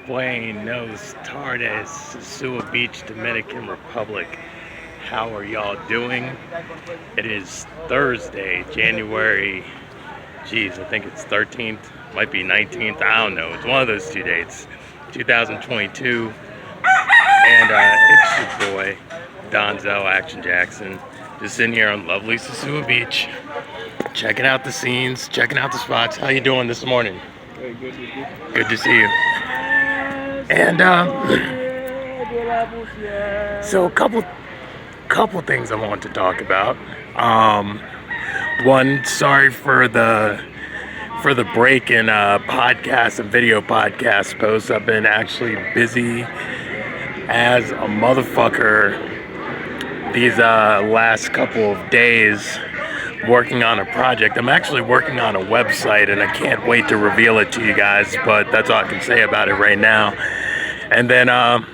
Buenos tardes, Sisua Beach, Dominican Republic. How are y'all doing? It is Thursday, January, I think it's 13th, might be 19th, I don't know. It's one of those two dates, 2022. And it's your boy, Donzel, Ackshun Jackson, just sitting here on lovely Sosua Beach, checking out the scenes, checking out the spots. How you doing this morning? Very good. Good to see you. And so a couple things I want to talk about. One, sorry for the break in podcast and video podcast posts. I've been actually busy as a motherfucker these last couple of days working on a project. I'm actually working on a website and I can't wait to reveal it to you guys, but that's all I can say about it right now. And then I'm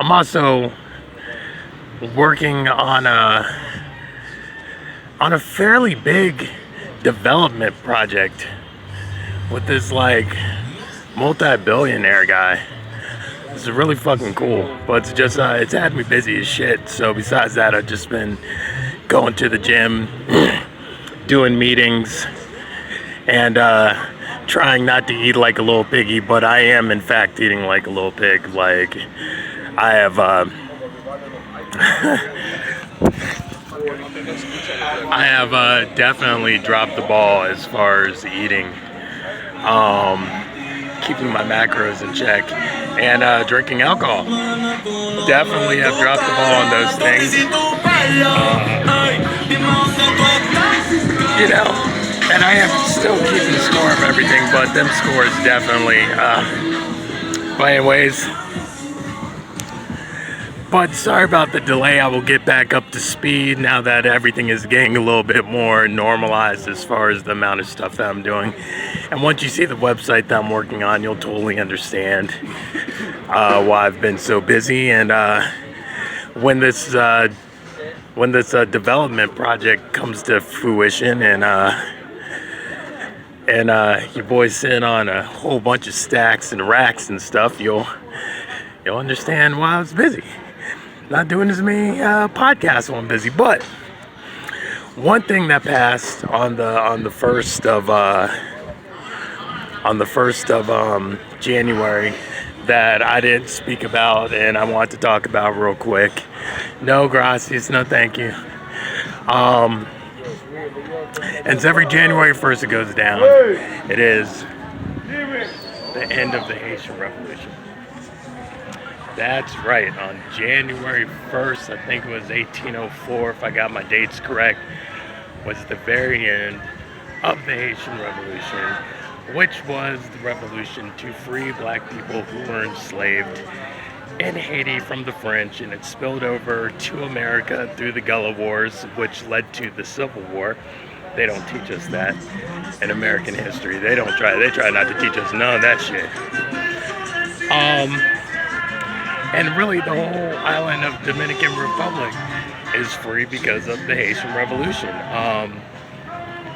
also working on a fairly big development project with this like multi-billionaire guy. It's really fucking cool, but it's just it's had me busy as shit. So besides that, I've just been going to the gym, doing meetings, and trying not to eat like a little piggy, but I am in fact eating like a little pig. Like I have definitely dropped the ball as far as eating, keeping my macros in check, and drinking alcohol. Definitely have dropped the ball on those things. And I am still keeping score of everything, but them scores definitely. But anyways, but sorry about the delay. I will get back up to speed now that everything is getting a little bit more normalized as far as the amount of stuff that I'm doing. And once you see the website that I'm working on, you'll totally understand why I've been so busy. And when this development project comes to fruition, and your boy's sitting on a whole bunch of stacks and racks and stuff, you'll understand why I was busy. Not doing as many podcasts while I'm busy. But one thing that passed on the first of January that I didn't speak about and I want to talk about real quick. No gracias, no thank you. And it's every January 1st it goes down. It is the end of the Haitian Revolution. That's right, on January 1st, I think it was 1804, if I got my dates correct, was the very end of the Haitian Revolution, which was the revolution to free black people who were enslaved in Haiti from the French, and it spilled over to America through the Gullah Wars, which led to the Civil War. They don't teach us that in American history. They try not to teach us none of that shit. And really the whole island of Dominican Republic is free because of the Haitian Revolution.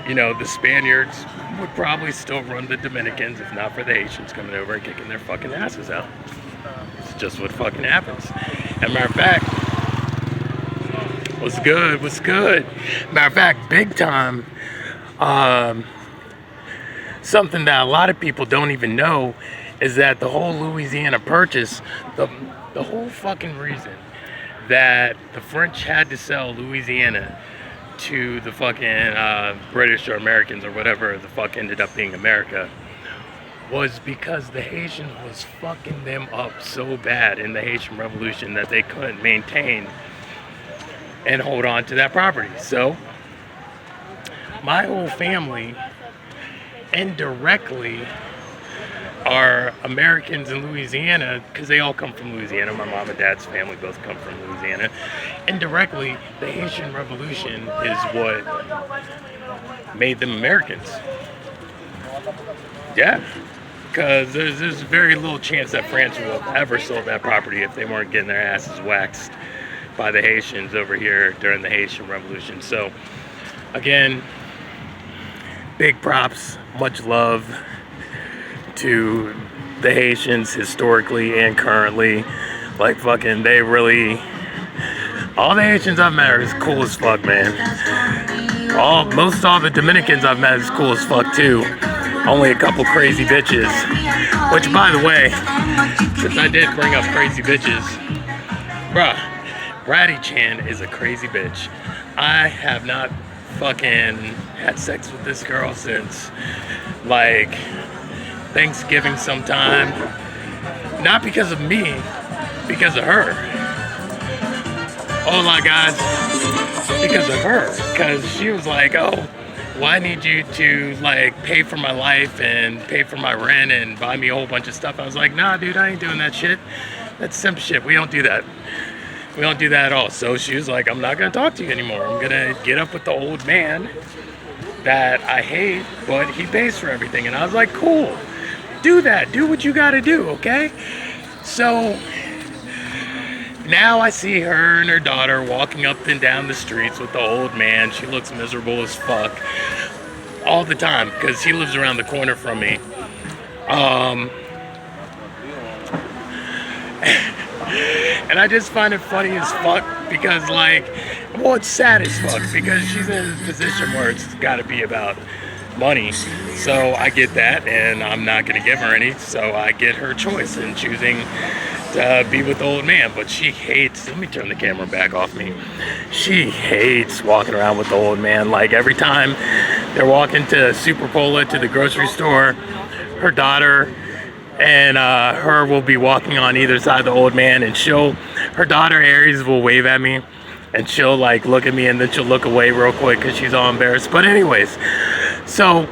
The Spaniards would probably still run the Dominicans if not for the Haitians coming over and kicking their fucking asses out. It's just what fucking happens. And matter of fact, what's good? Matter of fact, big time, something that a lot of people don't even know is that the whole Louisiana Purchase, the whole fucking reason that the French had to sell Louisiana to the fucking British or Americans or whatever the fuck ended up being America was because the Haitians was fucking them up so bad in the Haitian Revolution that they couldn't maintain and hold on to that property. So my whole family indirectly are Americans in Louisiana because they all come from Louisiana. My mom and dad's family both come from Louisiana. Indirectly, the Haitian Revolution is what made them Americans. Yeah, because there's very little chance that France would have ever sold that property if they weren't getting their asses waxed by the Haitians over here during the Haitian Revolution. So, again, big props, much love to the Haitians historically and currently. Like fucking, they really, all the Haitians I've met are as cool as fuck, man. Most all the Dominicans I've met is cool as fuck too. Only a couple crazy bitches. Which, by the way, since I did bring up crazy bitches, bruh, Bratty Chan is a crazy bitch. I have not fucking had sex with this girl since like Thanksgiving sometime. Not because of me, because of her. Hola guys, because of her. Because she was like, oh, well, I need you to like pay for my life and pay for my rent and buy me a whole bunch of stuff. I was like, nah dude, I ain't doing that shit. That's simp shit. We don't do that. We don't do that at all. So she was like, I'm not gonna talk to you anymore. I'm gonna get up with the old man that I hate, but he pays for everything. And I was like, cool, do that. Do what you gotta do, okay? So now I see her and her daughter walking up and down the streets with the old man. She looks miserable as fuck all the time because he lives around the corner from me. And I just find it funny as fuck because, like, well, it's sad as fuck because she's in a position where it's got to be about money. So I get that, and I'm not going to give her any, so I get her choice in choosing to be with the old man. But she hates, let me turn the camera back off me. She hates walking around with the old man. Like, every time they're walking to Super Pola, to the grocery store, her daughter and her will be walking on either side of the old man, and her daughter Aries will wave at me, and she'll like look at me, and then she'll look away real quick because she's all embarrassed. But anyways, so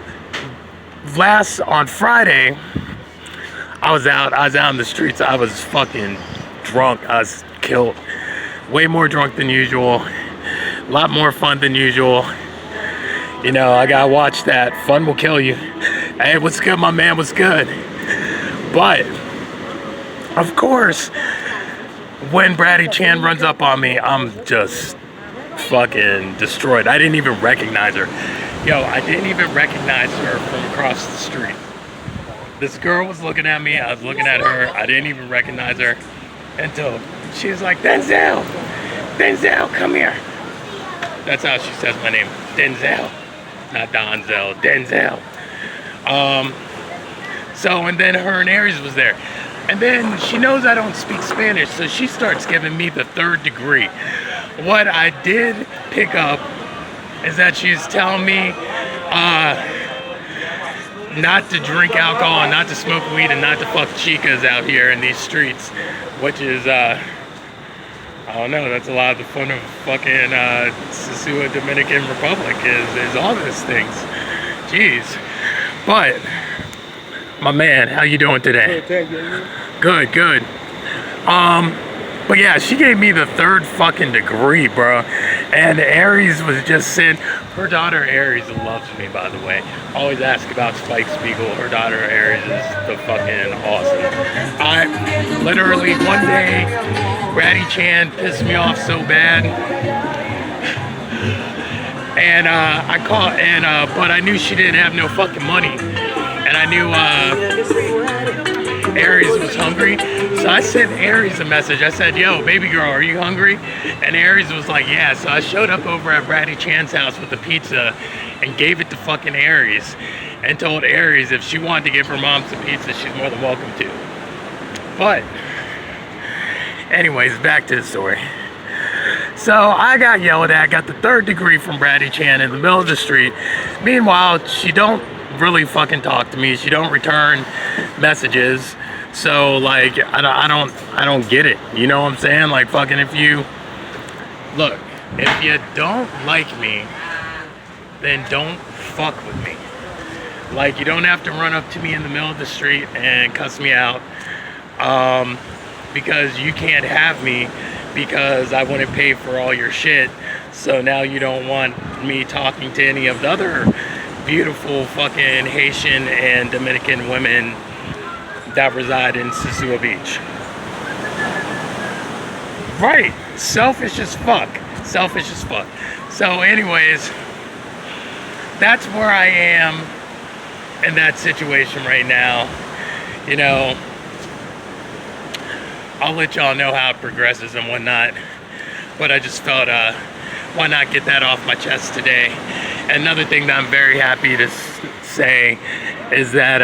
on Friday, I was out in the streets. I was fucking drunk. I was killed. Way more drunk than usual. A lot more fun than usual. You know, I gotta watch that. Fun will kill you. Hey, what's good, my man? What's good? But, of course, when Bratty Chan runs up on me, I'm just fucking destroyed. I didn't even recognize her. Yo, I didn't even recognize her from across the street. This girl was looking at me, I was looking at her, I didn't even recognize her until she was like, Denzel, come here. That's how she says my name, Denzel, not Donzel, Denzel. So, and then her and Aries was there. And then she knows I don't speak Spanish, so she starts giving me the third degree. What I did pick up is that she's telling me not to drink alcohol, and not to smoke weed, and not to fuck chicas out here in these streets, which is, I don't know, that's a lot of the fun of fucking Sisua, Dominican Republic is all those things. Jeez. But, my man, how you doing today? Good. But yeah, she gave me the third fucking degree, bro. And Aries was just saying, her daughter Aries loves me, by the way. Always ask about Spike Spiegel. Her daughter Aries is the fucking awesome. I literally one day, Bratty Chan pissed me off so bad. And I called, but I knew she didn't have no fucking money. And I knew Aries was hungry, so I sent Aries a message. I said, yo, baby girl, are you hungry? And Aries was like, yeah. So I showed up over at Bratty Chan's house with the pizza and gave it to fucking Aries and told Aries if she wanted to give her mom some pizza, she's more than welcome to. But anyways, back to the story. So I got yelled at, got the third degree from Bratty Chan in the middle of the street. Meanwhile, she don't really fucking talk to me. She don't return messages. So like I don't get it. You know what I'm saying? Like fucking if you don't like me, then don't fuck with me. Like you don't have to run up to me in the middle of the street and cuss me out because you can't have me because I wouldn't pay for all your shit. So now you don't want me talking to any of the other beautiful fucking Haitian and Dominican women that reside in Sisua Beach. Right, selfish as fuck. So anyways, that's where I am in that situation right now. you know, I'll let y'all know how it progresses and whatnot. But I just felt, why not get that off my chest today? And another thing that I'm very happy to say is that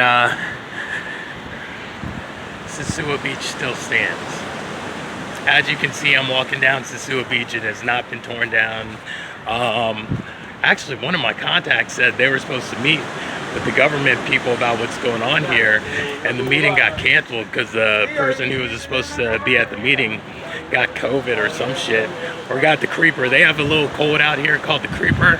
Sisua Beach still stands. As you can see, I'm walking down Sisua Beach. It has not been torn down. Actually, one of my contacts said they were supposed to meet with the government people about what's going on here, and the meeting got canceled because the person who was supposed to be at the meeting got COVID or some shit, or got the creeper. They have a little cold out here called the creeper,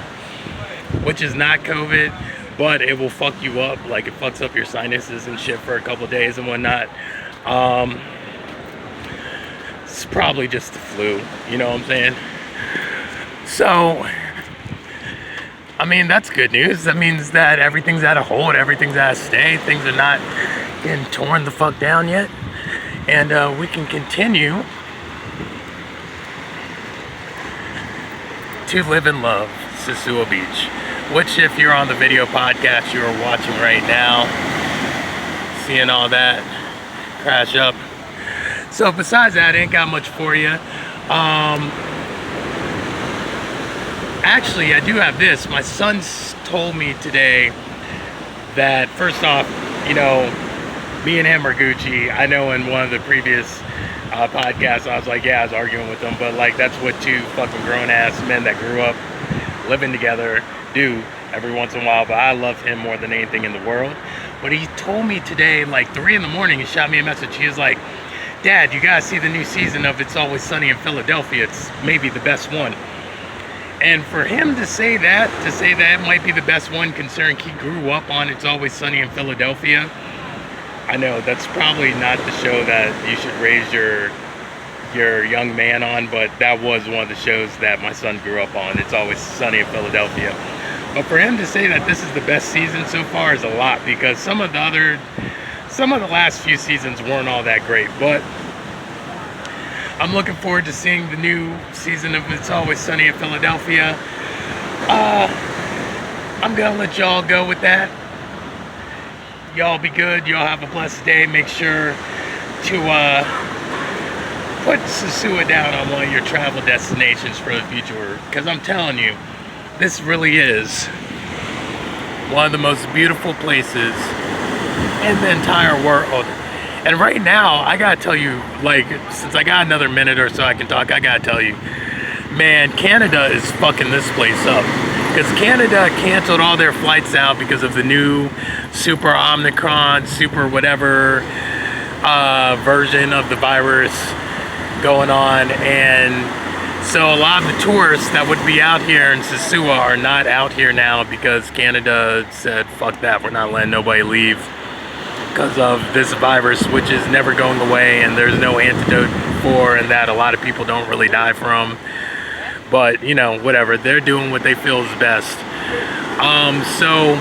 which is not COVID, but it will fuck you up. Like, it fucks up your sinuses and shit for a couple of days and whatnot. It's probably just the flu, you know what I'm saying? So, I mean, that's good news. That means that everything's at a hold, everything's at a stay, things are not getting torn the fuck down yet. And we can continue to live and love Sisua Beach, which, if you're on the video podcast you are watching right now, seeing all that crash up. So besides that, ain't got much for you. Actually, I do have this. My son told me today that, first off, you know, me and him are Gucci. I know in one of the previous podcasts I was like, yeah, I was arguing with them, but like, that's what two fucking grown-ass men that grew up living together do every once in a while. But I love him more than anything in the world. But he told me today, like 3 in the morning, he shot me a message. He was like, Dad, you gotta see the new season of It's Always Sunny in Philadelphia. It's maybe the best one. And for him to say that it might be the best one, considering he grew up on It's Always Sunny in Philadelphia, I know that's probably not the show that you should raise your young man on, but that was one of the shows that my son grew up on, It's Always Sunny in Philadelphia. But for him to say that this is the best season so far is a lot, because some of the last few seasons weren't all that great. But I'm looking forward to seeing the new season of It's Always Sunny in Philadelphia. I'm gonna let y'all go with that. Y'all be good. Y'all have a blessed day. Make sure to put Sisua down on one of your travel destinations for the future, because I'm telling you, this really is one of the most beautiful places in the entire world. And right now, I gotta tell you, like, since I got another minute or so I can talk, I gotta tell you, man, Canada is fucking this place up. Because Canada canceled all their flights out because of the new super Omicron, super whatever version of the virus going on. And so a lot of the tourists that would be out here in Sisua are not out here now, because Canada said, fuck that, we're not letting nobody leave because of this virus, which is never going away and there's no antidote for, and that a lot of people don't really die from. But, you know, whatever, they're doing what they feel is best. So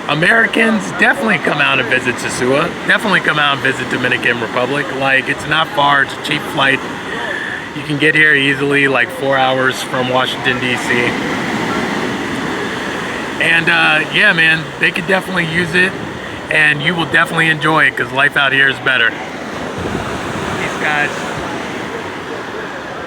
Americans, definitely come out and visit Sisua. Definitely come out and visit Dominican Republic. Like, it's not far, it's a cheap flight. You can get here easily, like 4 hours from Washington, D.C. And yeah, man, they could definitely use it, and you will definitely enjoy it, because life out here is better. Peace, guys.